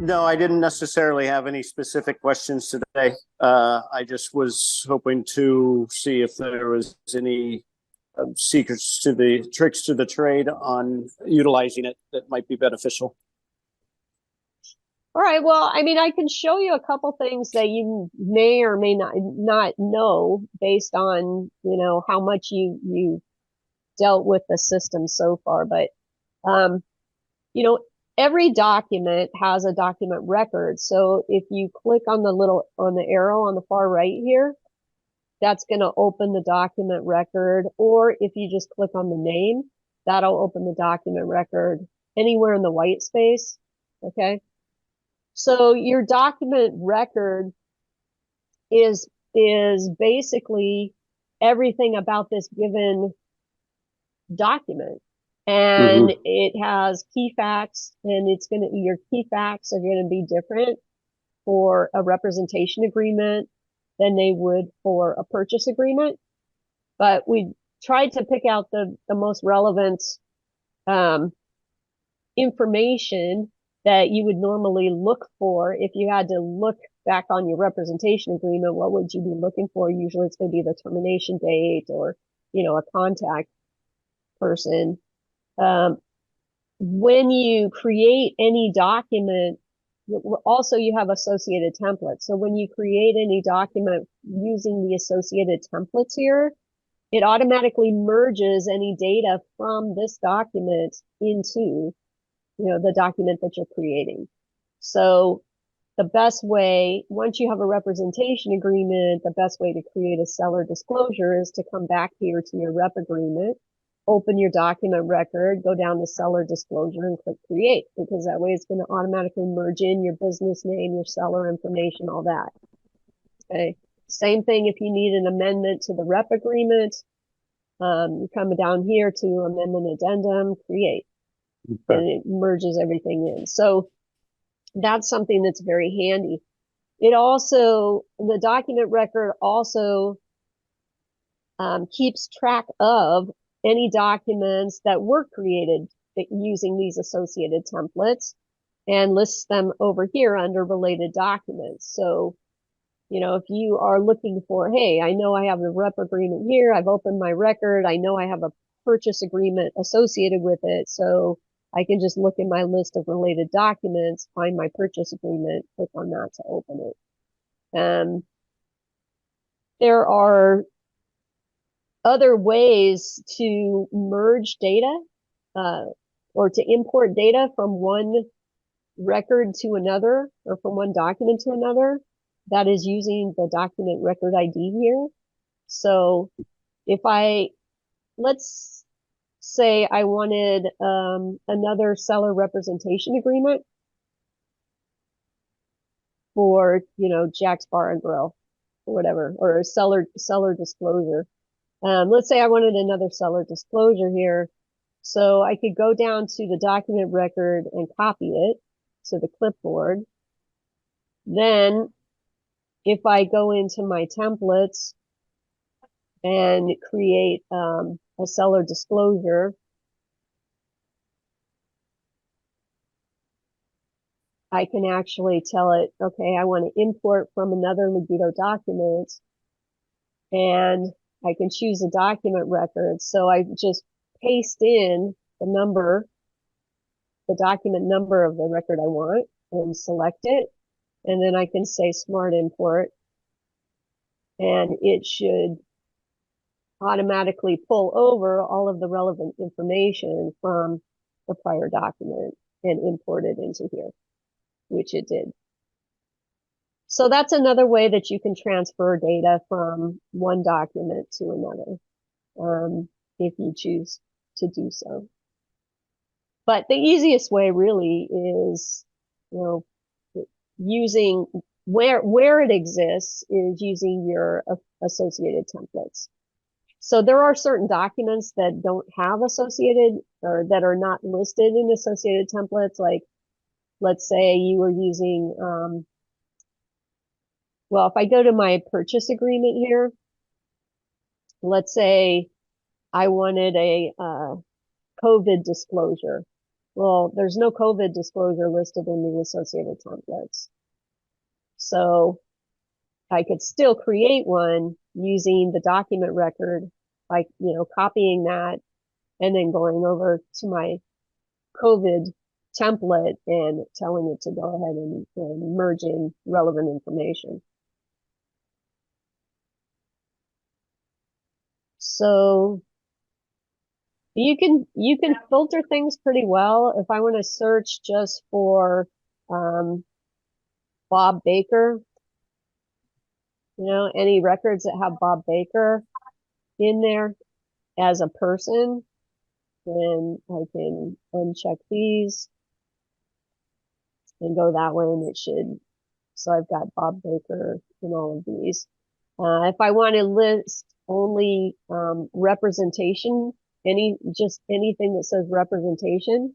No, I didn't necessarily have any specific questions today. I just was hoping to see if there was any secrets to the tricks to the trade on utilizing it that might be beneficial. All right. Well, I mean, I can show you a couple things that you may or may not know based on, how much you dealt with the system so far. But um, you know, every document has a document record. So if you click on the arrow on the far right here, that's going to open the document record. Or if you just click on the name, that'll open the document record anywhere in the white space. Okay. So your document record is basically everything about this given document. And it has key facts, and your key facts are going to be different for a representation agreement than they would for a purchase agreement. But we tried to pick out the most relevant information that you would normally look for. If you had to look back on your representation agreement, what would you be looking for? Usually it's going to be the termination date or, a contact person. When you create any document, also you have associated templates. So when you create any document using the associated templates here, it automatically merges any data from this document into, the document that you're creating. So the best way, once you have a representation agreement, the best way to create a seller disclosure is to come back here to your rep agreement, open your document record, go down to seller disclosure and click create, because that way it's going to automatically merge in your business name, your seller information, all that. Okay. Same thing if you need an amendment to the rep agreement. You come down here to amendment addendum, create, and it merges everything in. So that's something that's very handy. The document record also keeps track of any documents that were created using these associated templates and lists them over here under related documents. So, if you are looking for, hey, I know I have the rep agreement here, I've opened my record, I know I have a purchase agreement associated with it, so I can just look in my list of related documents, find my purchase agreement, click on that to open it. There are other ways to merge data or to import data from one record to another or from one document to another. That is using the document record ID here. So let's say I wanted another seller representation agreement for, Jack's Bar and Grill or whatever, or a seller disclosure. Let's say I wanted another seller disclosure here. So I could go down to the document record and copy it to the clipboard. Then if I go into my templates and create a seller disclosure, I can actually tell it, okay, I want to import from another Megiddo document, and I can choose a document record. So I just paste in the document number of the record I want and select it. And then I can say Smart Import, and it should automatically pull over all of the relevant information from the prior document and import it into here, which it did. So that's another way that you can transfer data from one document to another, if you choose to do so. But the easiest way really is, using where it exists is using your associated templates. So there are certain documents that don't have associated or that are not listed in associated templates. Like, let's say you were using, if I go to my purchase agreement here, let's say I wanted a COVID disclosure Well, there's no COVID disclosure listed in the associated templates. So I could still create one using the document record, like, copying that and then going over to my COVID template and telling it to go ahead and merge in relevant information. So you can filter things pretty well. If I want to search just for Bob Baker, any records that have Bob Baker in there as a person, then I can uncheck these and go that way, and it should. So I've got Bob Baker in all of these. If I want to list only representation, just anything that says representation,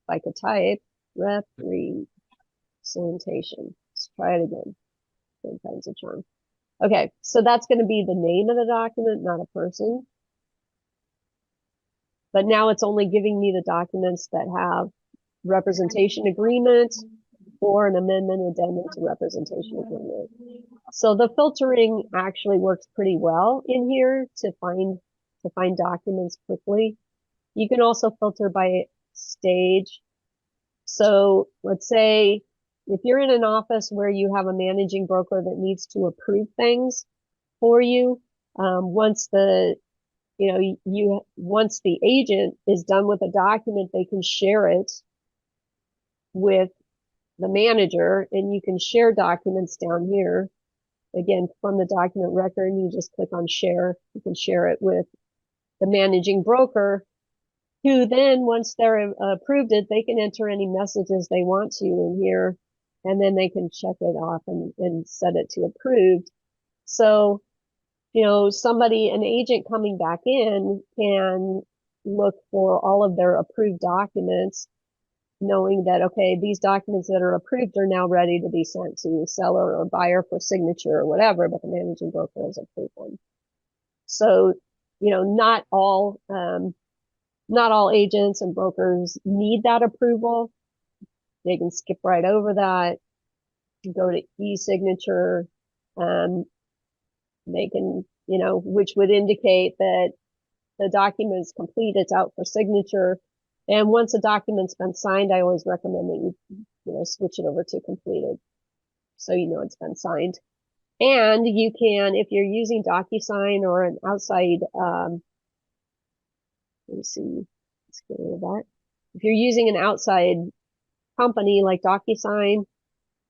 if I could type representation. Let's try it again. 10 times a charm. Okay, so that's going to be the name of the document, not a person. But now it's only giving me the documents that have representation agreement or an amendment addendum to representation agreement. So the filtering actually works pretty well in here to find documents quickly. You can also filter by stage. So let's say if you're in an office where you have a managing broker that needs to approve things for you, once the agent is done with a document, they can share it with the manager, and you can share documents down here. Again, from the document record, you just click on share. You can share it with the managing broker, who then, once they're approved it, they can enter any messages they want to in here, and then they can check it off and set it to approved. So, an agent coming back in can look for all of their approved documents, knowing that, okay, these documents that are approved are now ready to be sent to seller or buyer for signature or whatever, but the managing broker has approved them. So, not all agents and brokers need that approval. They can skip right over that, go to e-signature. They can, which would indicate that the document is complete, it's out for signature. And once a document's been signed, I always recommend that you switch it over to completed, so it's been signed. And you can, if you're using DocuSign or an outside, let me see, let's get rid of that. If you're using an outside company like DocuSign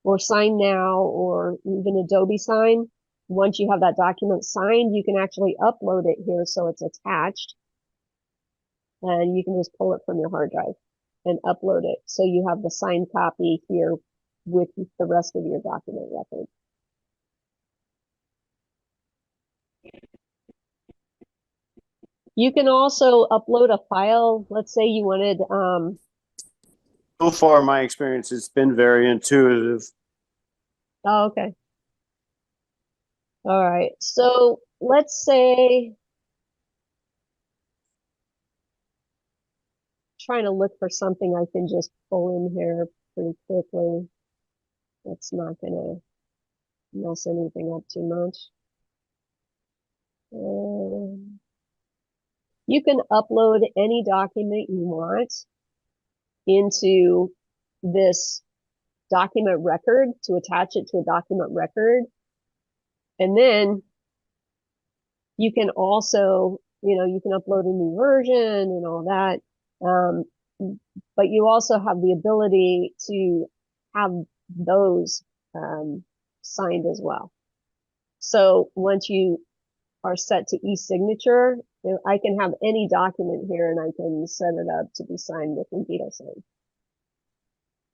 or Sign Now or even Adobe Sign, once you have that document signed, you can actually upload it here so it's attached. And you can just pull it from your hard drive and upload it. So you have the signed copy here with the rest of your document record. You can also upload a file. Let's say you wanted. So far, my experience has been very intuitive. Oh, okay. All right. So let's say, trying to look for something I can just pull in here pretty quickly. That's not gonna mess anything up too much. You can upload any document you want into this document record to attach it to a document record. And then you can also, you can upload a new version and all that. But you also have the ability to have those signed as well. So once you are set to e-signature, I can have any document here and I can set it up to be signed with LegidoSign.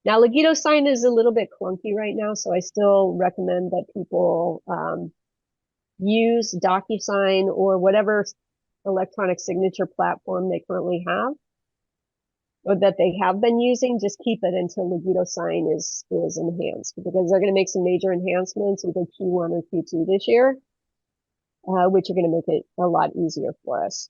Now, LegidoSign is a little bit clunky right now, so I still recommend that people use DocuSign or whatever electronic signature platform they currently have, or that they have been using. Just keep it until LegidoSign is enhanced, because they're going to make some major enhancements either Q1 or Q2 this year, which are going to make it a lot easier for us.